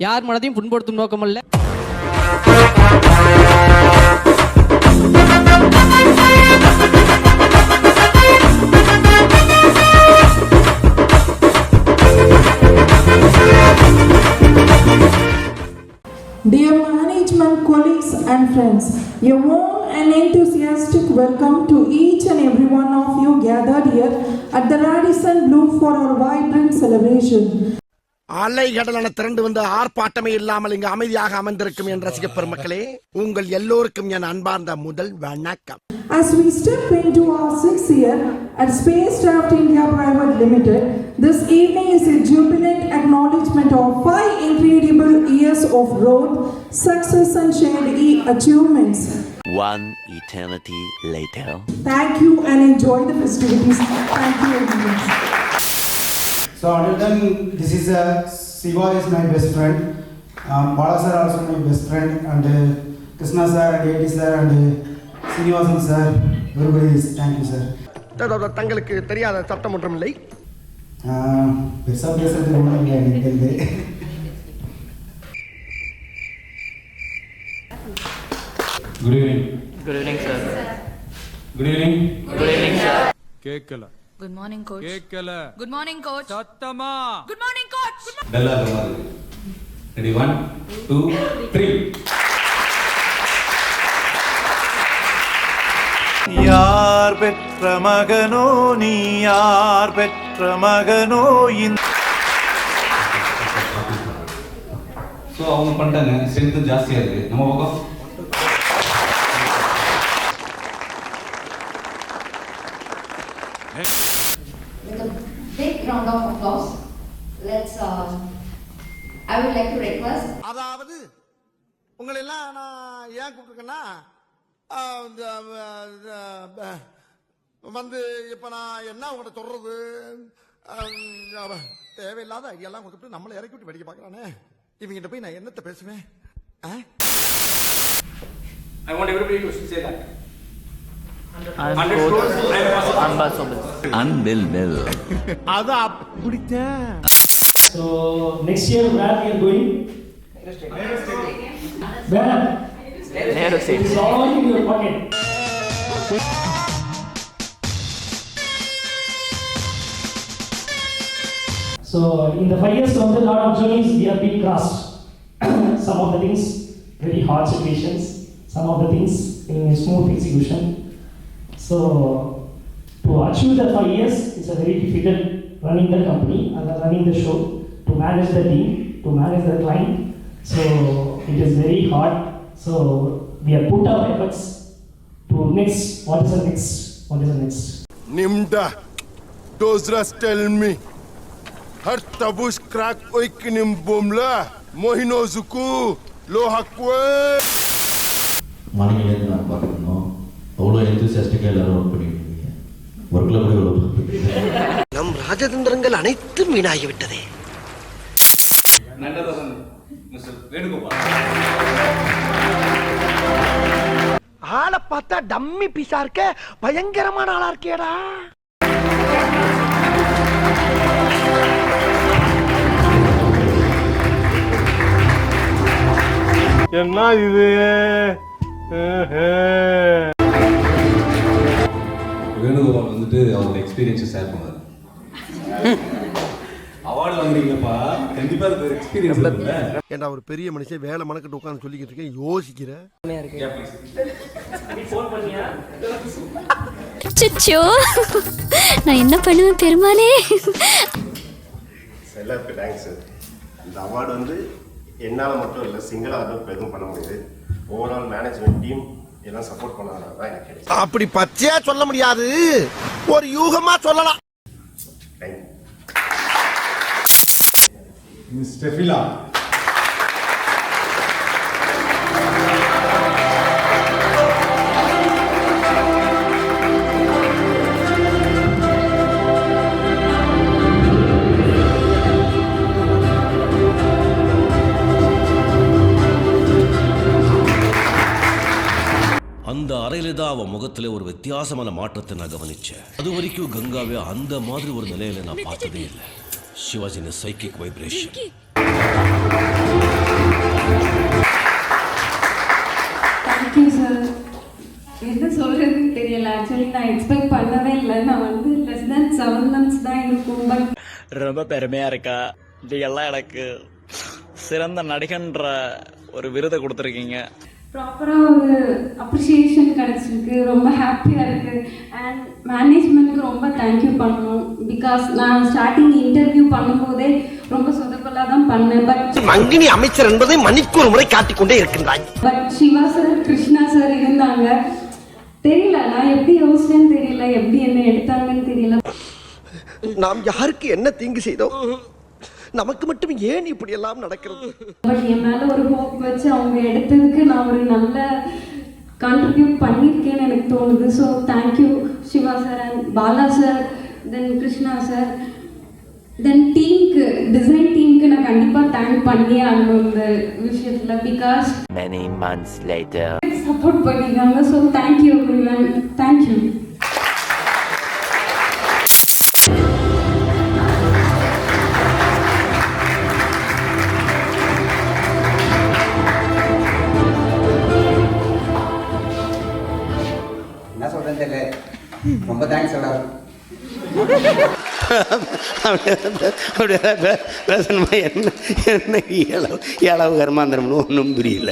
யார் மனதையும் புண்படுத்தும் நோக்கமல்ல. Dear management, colleagues and friends, a warm and enthusiastic welcome to each and every one of you gathered here at the Radisson Blu for our vibrant celebration. அலைகடலான திரண்டு வந்த ஆர்ப்பாட்டமே இல்லாமல் இங்கு அமைதியாக அமர்ந்திருக்கும் என் ரசிக பெருமக்களே, உங்கள் எல்லோருக்கும் என் அன்பார்ந்த முதல் வணக்கம். As we step into our 6th year at Spacecraft India Private Limited, this evening is a jubilant acknowledgement of 5 incredible years of growth, success and shared achievements. One eternity later. Thank you and enjoy the festivities. Thank you everyone. So until then, this is Siva is my best friend. Bala sir also my best friend, and Krishna sir and A.T. sir and Srinivasan sir. Everybody is thank you sir. தங்களுக்கு தெரியாத சட்டம் ஒன்றும் இல்லை. பெருசா பேசுறது ஒன்றும் இல்லை எனக்கு. Good evening. Good evening, sir. Good evening. Good evening, sir. கேக்கல. Good morning, coach. கேக்கல. Good morning, coach. சத்தமா. Good morning, coach. டல்லா இருக்க. Ready 1 2 3. யார் பெற்ற மகனோ நீ, யார் பெற்ற மகனோ இந்த. சோ அவங்க பண்ணிட்டாங்க, ஸ்ட்ரென்த் ஜாஸ்தியா இருக்கு. நம்ம பக்கம் With a big round of applause, I would like to request. அதாவது உங்களை எல்லாம் நான் ஏன் கூப்பிட்டுருக்கேன்னா, வந்து இப்ப நான் என்ன உங்கள்கிட்ட சொல்றது, தேவையில்லாத ஐடியாலாம் கொடுத்துட்டு நம்மளை இறக்கி விட்டு வெடிக்க பார்க்கறானே, இவங்கிட்ட போய் நான் என்னத்தை பேசுவேன்? I want everybody to say that. Unbelievable. அது அப்படித்தான். So next year where we are going? Where? Nehru State. It's all in your pocket. So in the 5 years, a lot of journeys we have been crossed. Some of the things very hard situations, some of the things in smooth execution. So to achieve the 5 years, it's a very difficult running the company and running the show, to manage the team, to manage the client. So it is very hard. So we have put our efforts to next. What is the next? What is the next? Nimda, Dozras tell me. Har tabush crack oikinim bomla, mohino zuku, lohakwe. மார்னிங்லேருந்து நான் பார்க்கணும், அவ்வளோ எந்தூசியாஸ்டிக்காக எல்லாரும் work பண்ணிட்டு ஒர்க்கில் கூட எவ்வளோ நம் ராஜதந்திரங்கள் அனைத்தும் வீணாகிவிட்டதே. நண்டதரன் மிஸ்டர் வேணுகோபால். ஆளை பார்த்தா டம்மி பீஸா இருக்க, பயங்கரமான ஆளா இருக்கேடா. என்ன இது? வேணுகோபால் வந்துட்டு அவரோட எக்ஸ்பீரியன்ஸை ஷேர் பண்ணாரு. அவார்டு வாங்குறீங்கப்பா, கண்டிப்பா அது எக்ஸ்பீரியன்ஸ் இருக்குல்ல. ஏண்டா ஒரு பெரிய மனுஷன் வேலை மனக்கிட்டு உட்காந்து சொல்லிக்கிட்டு இருக்கேன், யோசிக்கிற. அச்சச்சோ, நான் என்ன பண்ணுவேன் பெருமாளே. எல்லாருக்கும் தேங்க்ஸ். இந்த அவார்டு வந்து என்னால் மட்டும் இல்லை, சிங்கிளாக தான் எதுவும் பண்ண முடியாது. ஓவரால் மேனேஜ்மெண்ட் டீம் எல்லாம் சப்போர்ட் பண்ணாதான் தான் எனக்கு கிடைக்கும். அப்படி பச்சையா சொல்ல முடியாது, ஒரு யூகமா சொல்லலாம். Miss Stefila. அந்த அறையில தான் அவன் முகத்துல ஒரு வித்தியாசமான மாற்றத்தை நான் கவனிச்சேன். அது வரைக்கும் கங்காவே அந்த மாதிரி ஒரு நிலையில நான் பார்த்ததே இல்லை. She was in a psychic vibration. தெரியல. ஆக்சுவலி நான் எக்ஸ்பெக்ட் பண்ணவே இல்லை. நான் வந்து less than 7 months தான் இருக்கும். பட் ரொம்ப பெருமையா இருக்கா. இது எல்லாம் எனக்கு சிறந்த நடிகன்ற ஒரு விருதை கொடுத்துருக்கீங்க. ப்ராப்பராக ஒரு அப்ரிஷியேஷன் கிடச்சிருக்கு. ரொம்ப ஹாப்பியாக இருக்குது. அண்ட் மேனேஜ்மெண்ட்டுக்கு ரொம்ப தேங்க்யூ பண்ணணும். பிகாஸ் நான் ஸ்டார்டிங் இன்டர்வியூ பண்ணும்போதே ரொம்ப சொதப்பலாக தான் பண்ணேன். பட் மங்கினி அமைச்சர் என்பதை மணிக்கு ஒரு முறை காட்டிக்கொண்டே இருக்கின்றாய். But Shiva sir, Krishna sir இருந்தாங்க. தெரியல, நான் எப்படி யோசிச்சேன்னு தெரியல, எப்படி என்ன எடுத்தாங்கன்னு தெரியல. நாம் யாருக்கு என்ன தீங்கு செய்தோம்? நமக்கு மட்டும் ஏன் இப்படி எல்லாம் நடக்கிறது? பட் என் மேலே ஒரு ஹோப் வச்சு அவங்க எடுத்ததுக்கு நான் ஒரு நல்ல கான்ட்ரிபியூட் பண்ணியிருக்கேன்னு எனக்கு தோணுது. So thank you Siva sir and Bala sir, then Krishna sir, then டீமுக்கு, டிசைன் டீமுக்கு நான் கண்டிப்பாக தேங்க் பண்ணி ஆகணும் இந்த விஷயத்தில். Because Many months later. Support பண்ணியிருக்காங்க. So thank you everyone. தேங்க்யூ. என்ன சொல்கிறேன்னு தெரியல. ரொம்ப தேங்க்ஸ் அடா. பேசணுமா? என்ன என்ன இளவு கர்மாந்திரம்னு ஒன்றும் புரியல.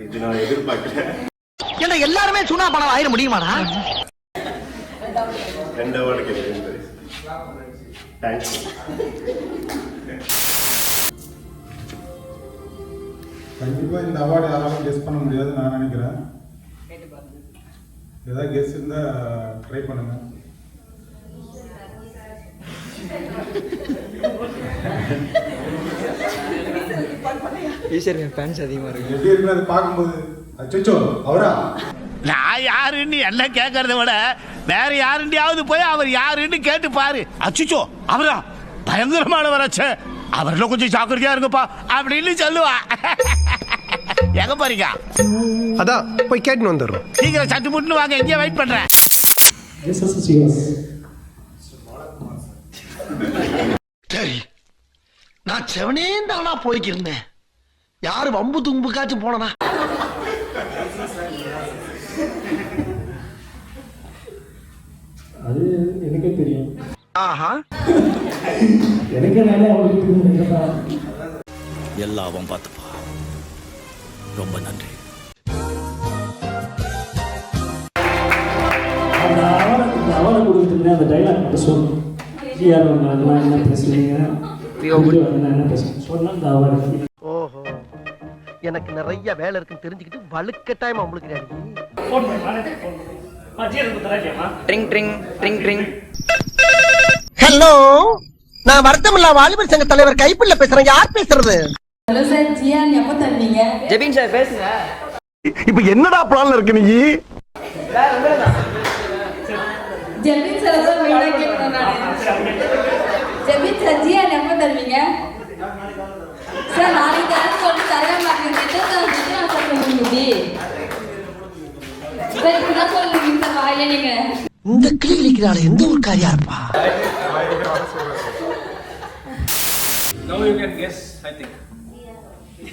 இது நான் எதிர்பார்க்கிறேன். ஏன்னா எல்லாருமே சுனா பணம் ஆயிட முடியுமாடா? 2 அவார்டு கிடையாது. தேங்க்ஸ். கண்டிப்பாக இந்த அவார்டு யாராலும் கெஸ் பண்ண முடியாதுன்னு நான் நினைக்கிறேன். ஏதாவது கெஸ் இருந்தால் ட்ரை பண்ணுங்க. ஈஸ்வரன் ஃபேன்ஸ் அதிகமாக இருக்கு. எப்படி இருக்குன்னு அதை பார்க்கும்போது அச்சோ அவரா? நான் யாருன்னு எல்லாம் கேட்கறத விட வேற யாருண்டியாவது போய் அவர் யாருன்னு கேட்டு பாரு. அச்சுச்சோ அவரா பயங்கரமான வராச்சே, அவர்ல கொஞ்சம் ஜாக்கிரதையா இருங்கப்பா அப்படின்னு சொல்லுவா. எங்க பாருங்க, அதான் போய் கேட்டுன்னு வந்துடுறோம். சீக்கிரம் சட்டு முட்டுன்னு வாங்க, எங்கேயே வெயிட் பண்றேன். சரி, நான் செவனே தானா போய்க்கிருந்தேன். யாரு வம்பு தும்புக்காச்சும் போனா? அது எனக்கே தெரியும். ஆஹா, எனக்கே நானே அவங்களுக்கு எல்லாம் அவன் பார்த்துப்பா. ரொம்ப நன்றி. அந்த அவனை கொடுத்துருந்தேன். அந்த டைலாக் மட்டும் சொல்லணும். ஜிஆர் அதெல்லாம் என்ன பேசுவீங்க, என்ன பேசுவீங்க சொன்னால் அந்த அவார்டு. ஓஹோ, எனக்கு நிறைய வேலை இருக்குன்னு தெரிஞ்சுக்கிட்டு வலுக்கட்டாயமா உங்களுக்கு ஹலோ, நான் வருத்தமில்லா வாலிபர் சங்க தலைவர் கைப்பிள்ள பேசுறேன். யார் பேசுறது? ஹலோ சார், ஜியான் எப்போ தருவீங்க? ஜெபின் சார் பேசுங்க. இப்ப என்னடா பிளான்ல இருக்கு நீ? ஜெபின் சார் தான் வேலை கேட்கணும். நான் ஜெபின் சார், ஜியான் எப்போ தருவீங்க சார்? நாளைக்கு தரேன்னு சொல்லி தர மாட்டேங்க சார். சொல்லுங்க சார், இப்பதான் சொல்லுங்க சார் வாயில நீங்க. இந்த கிளி கிளிக்கிறாள் எந்த ஒரு காரியா இருப்பா? Now you can guess, I think.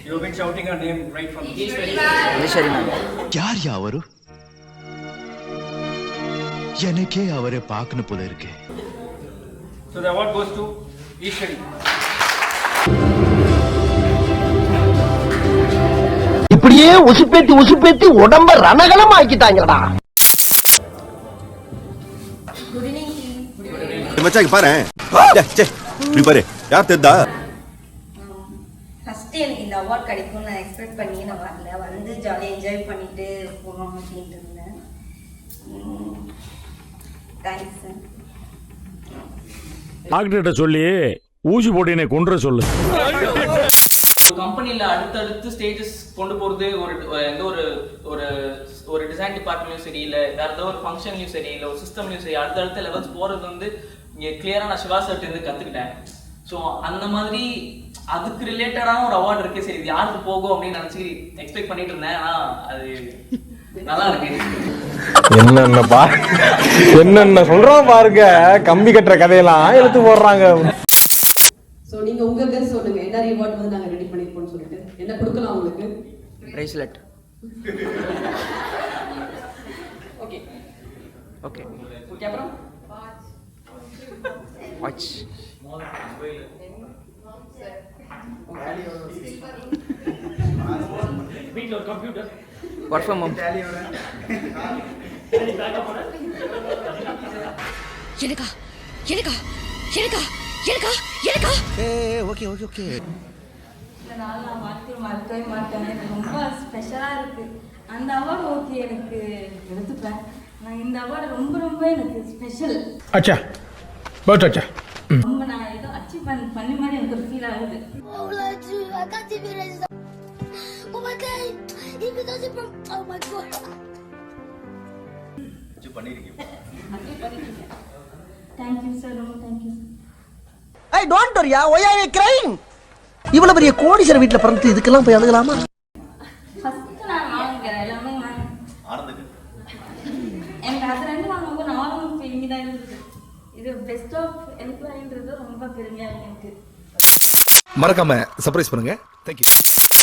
You have been shouting her name right from the Eswari யார் அவரு? எனக்கே அவரை பார்க்கணும் போல இருக்கு. So the award goes to Ishwari. இப்படியே உசுப்பேத்தி உடம்ப ரணகலம் ஆக்கிட்டாங்கடா. மச்சாங்க பாரு, பாரு யார் தெரிதா? ஃபர்ஸ்ட் எனக்கு இந்த அவார்ட் கிடைக்கும் நான் எக்ஸ்பெக்ட் பண்ணி நான் வரல. வந்து ஜாலியாக என்ஜாய் பண்ணிட்டு போகணும் அப்படின்ட்டு இருந்தேன். Thanks sir. டாக்டர்கிட்ட சொல்லி ஊசி போட்டு என்னை கொன்ற சொல்லு. கம்பெனியில் அடுத்தடுத்து ஸ்டேஜஸ் கொண்டு போகிறது எந்த ஒரு டிசைன் டிபார்ட்மெண்ட்லையும் சரி, இல்லை வேற ஏதோ ஒரு ஃபங்க்ஷன்லையும் சரி, இல்லை ஒரு சிஸ்டம்லையும் சரி, அடுத்தடுத்த லெவல்ஸ் போகிறது வந்து இங்கே கிளியராக நான் சிவா சார்ட்டு இருந்து கற்றுக்கிட்டேன். ஸோ அந்த மாதிரி அதுக்கு ரிலேட்டடான ஒரு அவார்டு இருக்கு. சரி, இது யாருக்கு போகும் அப்படின்னு நினச்சி எக்ஸ்பெக்ட் பண்ணிட்டு இருந்தேன். ஆனால் அது நல்லா இருக்கு. என்னென்ன சொல்றோம் பாருங்க, கம்பி கட்டுற கதையெல்லாம் எடுத்து போடுறாங்க. ஸோ நீங்கள் உங்கள் கெஸ் சொல்லுங்க, என்ன ரிவார்ட் வந்து நாங்கள் ரெடி பண்ணியிருக்கோம்னு சொல்லிட்டு என்ன கொடுக்கலாம் உங்களுக்கு? பிரேஸ்லெட். Okay okay okay. அப்புறம் வாட்ச். வீட்டில் ஒரு கம்ப்யூட்டர், ஒர்க் ஃப்ரம் ஹோம். எனக்கா எனக்கா எனக்கா எனக்கா எனக்கா ஓகே ஓகே ஓகே. இந்த நாள் நான் மறக்கவே மாட்டேன். எனக்கு ரொம்ப ஸ்பெஷலாக இருக்குது. அந்த அவார்டு ஓகே எனக்கு எடுத்துப்பேன். நான் இந்த அவார்டு ரொம்ப ரொம்ப எனக்கு ஸ்பெஷல். அச்சா பட் அச்சா ரொம்ப நான் ஏதோ அச்சீவ் பண்ணி மாதிரி எனக்கு ஒரு ஃபீல் ஆகுது. தேங்க்யூ சார், ரொம்ப தேங்க்யூ சார். ஐ டோன்ட் வரியா, why are you crying? இவ்வளவு பெரிய கோடீஸ்வரர் வீட்ல பிறந்து இதுக்கெல்லாம் போய் அழுகலாமா? ஃபர்ஸ்ட் நான் வாங்குறேன் எல்லாமே எனக்கு அது ரெண்டு வாங்கும்போது நானும் பெருமை தான் இருந்தது. இது பெஸ்ட் ஆஃப் எம்ப்ளாயின்றது ரொம்ப பெருமையாக இருக்கு எனக்கு. மறக்காம சர்ப்ரைஸ் பண்ணுங்க. தேங்க்யூ.